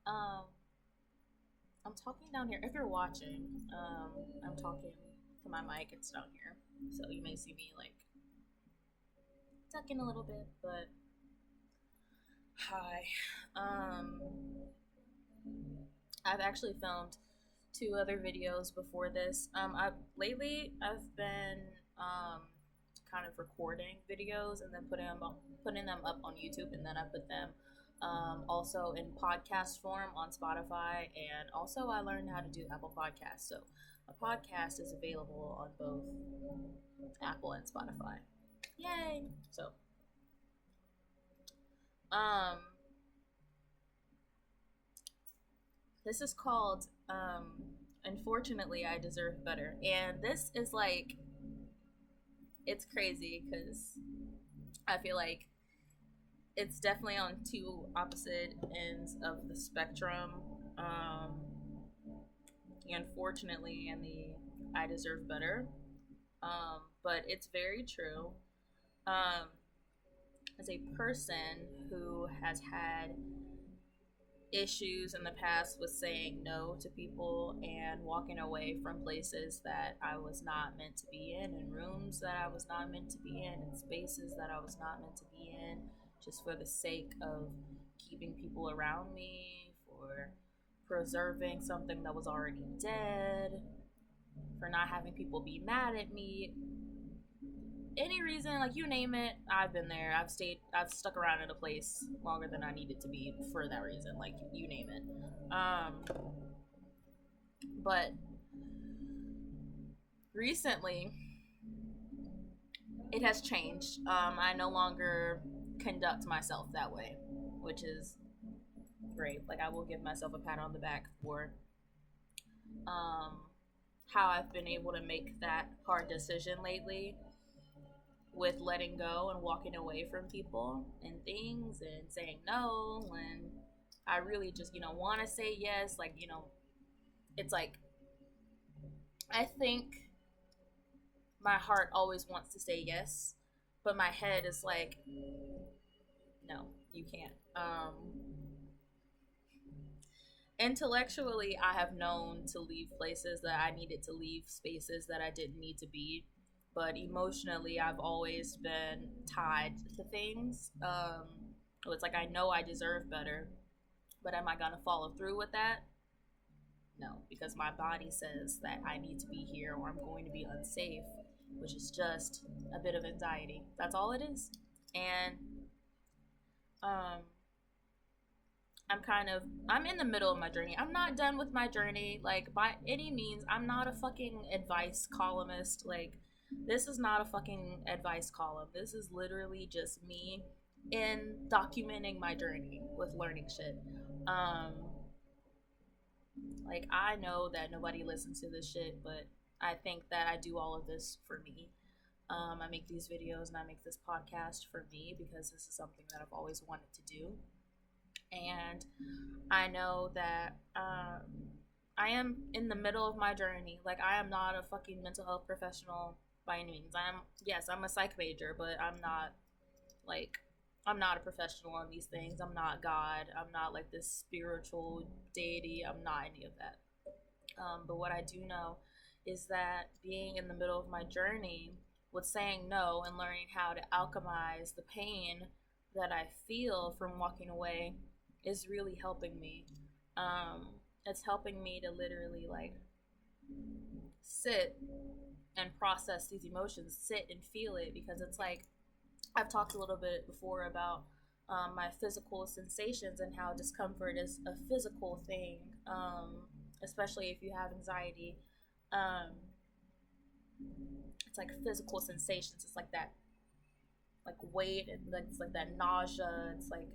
Um, I'm talking down here. If you're watching, I'm talking to my mic. It's down here, so you may see me like ducking a little bit. But hi. Um, I've actually filmed two other videos before this. I've been um kind of recording videos and then putting them up on YouTube, and then I put them also in podcast form on Spotify, and also I learned how to do Apple Podcasts. So a podcast is available on both Apple and Spotify. Yay! So um, this is called Unfortunately, I Deserve Better, and this is like it's crazy because I feel like it's definitely on two opposite ends of the spectrum. Um, Unfortunately, and the I deserve better. But it's very true. Um, as a person who has had issues in the past with saying no to people and walking away from places that I was not meant to be in rooms that I was not meant to be in, and spaces that I was not meant to be in, just for the sake of keeping people around me, for preserving something that was already dead, for not having people be mad at me. Any reason, like you name it, I've been there. I've stuck around in a place longer than I needed to be for that reason. Like you name it. But recently, it has changed. I no longer conduct myself that way, which is great. Like I will give myself a pat on the back for um, how I've been able to make that hard decision lately with letting go and walking away from people and things and saying no when I really just, want to say yes. Like, it's like, I think my heart always wants to say yes, but my head is like, no, you can't. Intellectually, I have known to leave places that I needed to leave, spaces that I didn't need to be. But emotionally, I've always been tied to things. So it's like I know I deserve better, but am I going to follow through with that? No, because my body says that I need to be here or I'm going to be unsafe, which is just a bit of anxiety. That's all it is. And um, I'm in the middle of my journey. I'm not done with my journey, like, by any means. I'm not a fucking advice columnist. Like, this is not a fucking advice column. This is literally just me in documenting my journey with learning shit. Um, like, I know that nobody listens to this shit, but I think that I do all of this for me. I make these videos and I make this podcast for me because this is something that I've always wanted to do. And I know that I am in the middle of my journey. Like, I am not a fucking mental health professional by any means. I'm a psych major, but like, I'm not a professional on these things. I'm not God. I'm not like this spiritual deity. I'm not any of that. But what I do know is that being in the middle of my journey with saying no and learning how to alchemize the pain that I feel from walking away is really helping me. It's helping me to literally like sit and process these emotions, sit and feel it, because it's like I've talked a little bit before about my physical sensations and how discomfort is a physical thing, especially if you have anxiety. Um, it's like physical sensations. It's like that, like weight, and like it's like that nausea. It's like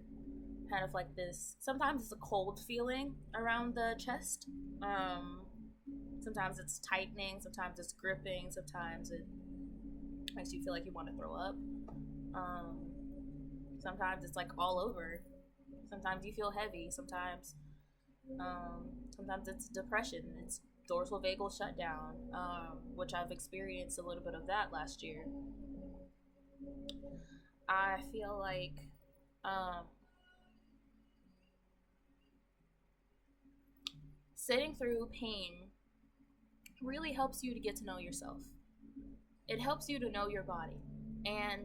kind of like this. Sometimes it's a cold feeling around the chest. Um, Sometimes it's tightening. Sometimes it's gripping. Sometimes it makes you feel like you want to throw up. Um, Sometimes it's like all over. Sometimes you feel heavy. Sometimes it's depression. It's dorsal vagal shutdown, which I've experienced a little bit of that last year. I feel like um, sitting through pain really helps you to get to know yourself. It helps you to know your body. And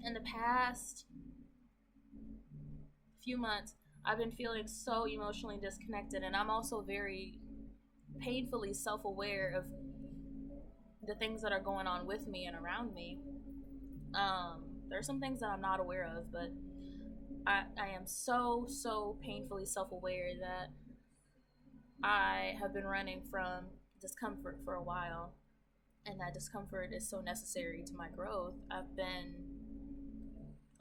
in the past few months, I've been feeling so emotionally disconnected, and I'm also very painfully self-aware of the things that are going on with me and around me. There are some things that I'm not aware of, but I am so painfully self-aware that I have been running from discomfort for a while, and that discomfort is so necessary to my growth. I've been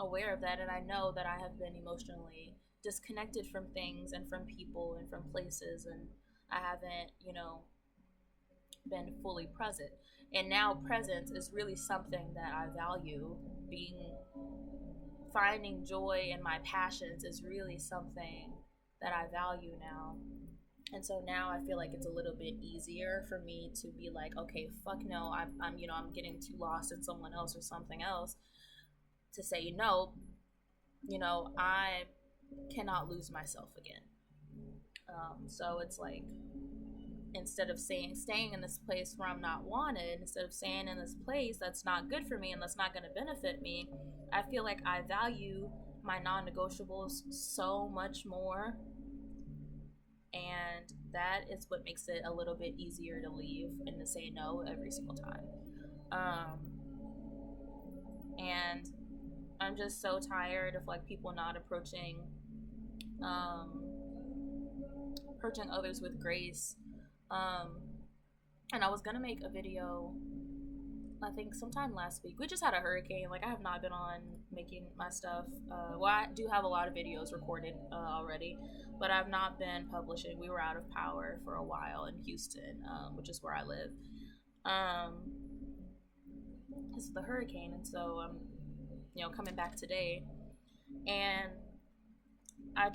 aware of that, and I know that I have been emotionally disconnected from things and from people and from places, and I haven't, been fully present. And now presence is really something that I value. Finding joy in my passions is really something that I value now. And so now I feel like it's a little bit easier for me to be like, okay, fuck no, I'm getting too lost in someone else or something else, to say no, I cannot lose myself again. So it's like, instead of staying in this place where I'm not wanted, instead of staying in this place that's not good for me and that's not going to benefit me, I feel like I value my non-negotiables so much more. And that is what makes it a little bit easier to leave and to say no every single time. And I'm just so tired of like people not approaching others with grace. And I was gonna make a video, I think sometime last week. We just had a hurricane. Like, I have not been on making my stuff. Well, I do have a lot of videos recorded already, but I've not been publishing. We were out of power for a while in Houston, which is where I live. This is the hurricane, and so I'm, coming back today, and I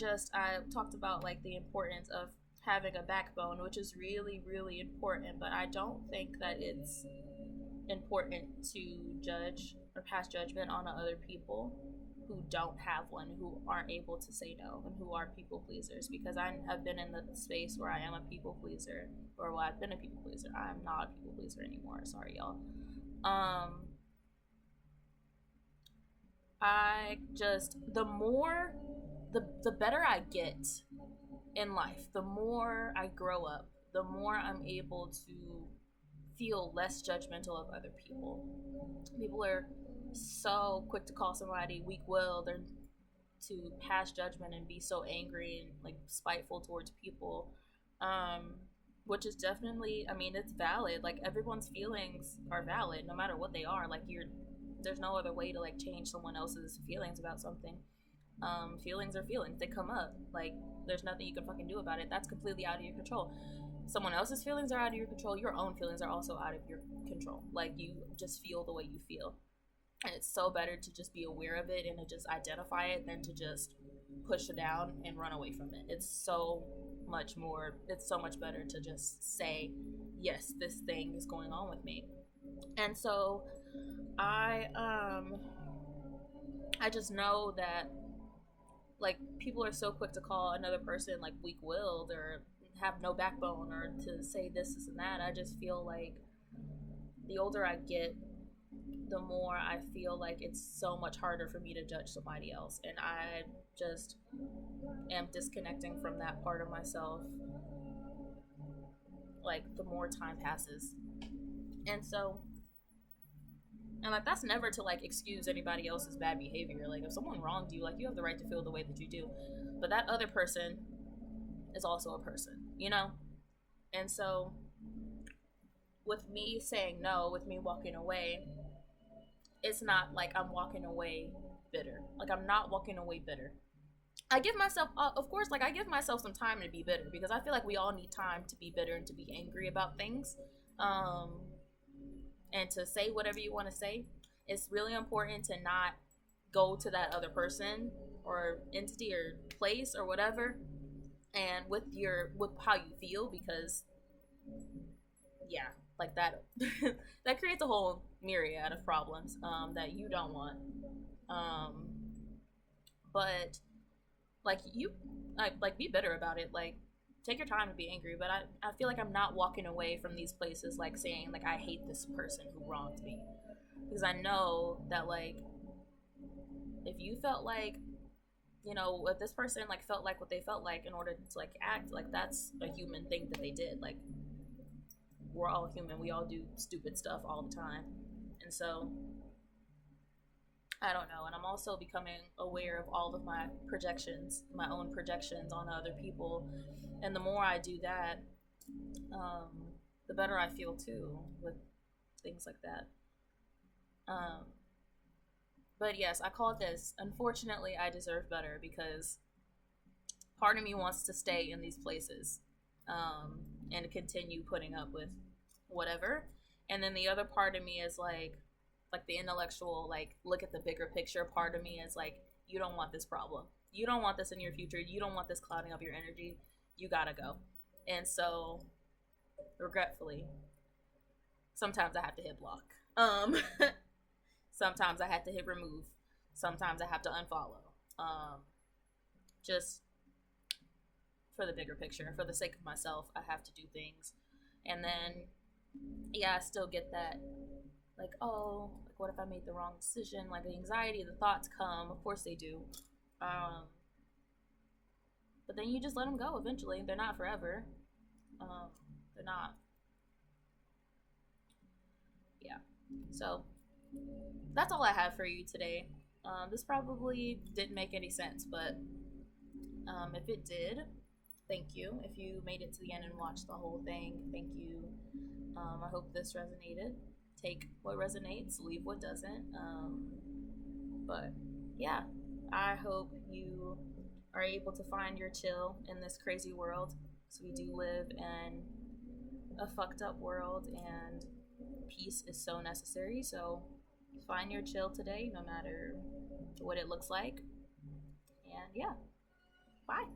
talked about like the importance of having a backbone, which is really, really important, but I don't think that it's important to judge or pass judgment on other people who don't have one, who aren't able to say no, and who are people pleasers, because I have been in the space where I am a people pleaser, or well, I've been a people pleaser. I'm not a people pleaser anymore. Sorry, y'all. I just, the better I get in life, the more I grow up, the more I'm able to feel less judgmental of other people. People are so quick to call somebody weak-willed, or to pass judgment and be so angry and like spiteful towards people, which is definitely, it's valid. Like, everyone's feelings are valid no matter what they are. Like, there's no other way to like change someone else's feelings about something. Feelings are feelings. They come up. Like, there's nothing you can fucking do about it. That's completely out of your control. Someone else's feelings are out of your control. Your own feelings are also out of your control. Like, you just feel the way you feel. And it's so better to just be aware of it and to just identify it than to just push it down and run away from it. It's so much better to just say, yes, this thing is going on with me. And so I just know that, like, people are so quick to call another person like weak-willed or have no backbone, or to say this and that. I just feel like the older I get, the more I feel like it's so much harder for me to judge somebody else, and I just am disconnecting from that part of myself, like, the more time passes. And so, and like, that's never to like excuse anybody else's bad behavior. Like, if someone wronged you, like, you have the right to feel the way that you do, but that other person is also a person, And so with me saying no, with me walking away, it's not like I'm walking away bitter. Like, I'm not walking away bitter. I give myself, of course, like, I give myself some time to be bitter, because I feel like we all need time to be bitter and to be angry about things, and to say whatever you want to say. It's really important to not go to that other person or entity or place or whatever, and with how you feel, because yeah, like, that that creates a whole myriad of problems that you don't want. But like, you like be bitter about it. Like, take your time to be angry, but I feel like I'm not walking away from these places like saying like I hate this person who wronged me, because I know that like if you felt like, you know, if this person like felt like what they felt like in order to like act, like that's a human thing that they did. Like we're all human, we all do stupid stuff all the time. And so I don't know. And I'm also becoming aware of all of my projections, my own projections on other people. And the more I do that, the better I feel too with things like that. But yes, I call this, unfortunately, I deserve better, because part of me wants to stay in these places and continue putting up with whatever. And then the other part of me is like the intellectual, like look at the bigger picture part of me is like, you don't want this problem, you don't want this in your future, you don't want this clouding up your energy, you gotta go. And so regretfully, sometimes I have to hit block, sometimes I have to hit remove, sometimes I have to unfollow, just for the bigger picture, for the sake of myself, I have to do things. And then yeah, I still get that like, oh, like what if I made the wrong decision? Like the anxiety, the thoughts come, of course they do. But then you just let them go eventually. They're not forever. They're not. Yeah. So that's all I have for you today. This probably didn't make any sense, but if it did, thank you. If you made it to the end and watched the whole thing, thank you. I hope this resonated. Take what resonates, leave what doesn't. But yeah, I hope you are able to find your chill in this crazy world, because we do live in a fucked up world and peace is so necessary. So find your chill today, no matter what it looks like. And yeah, bye.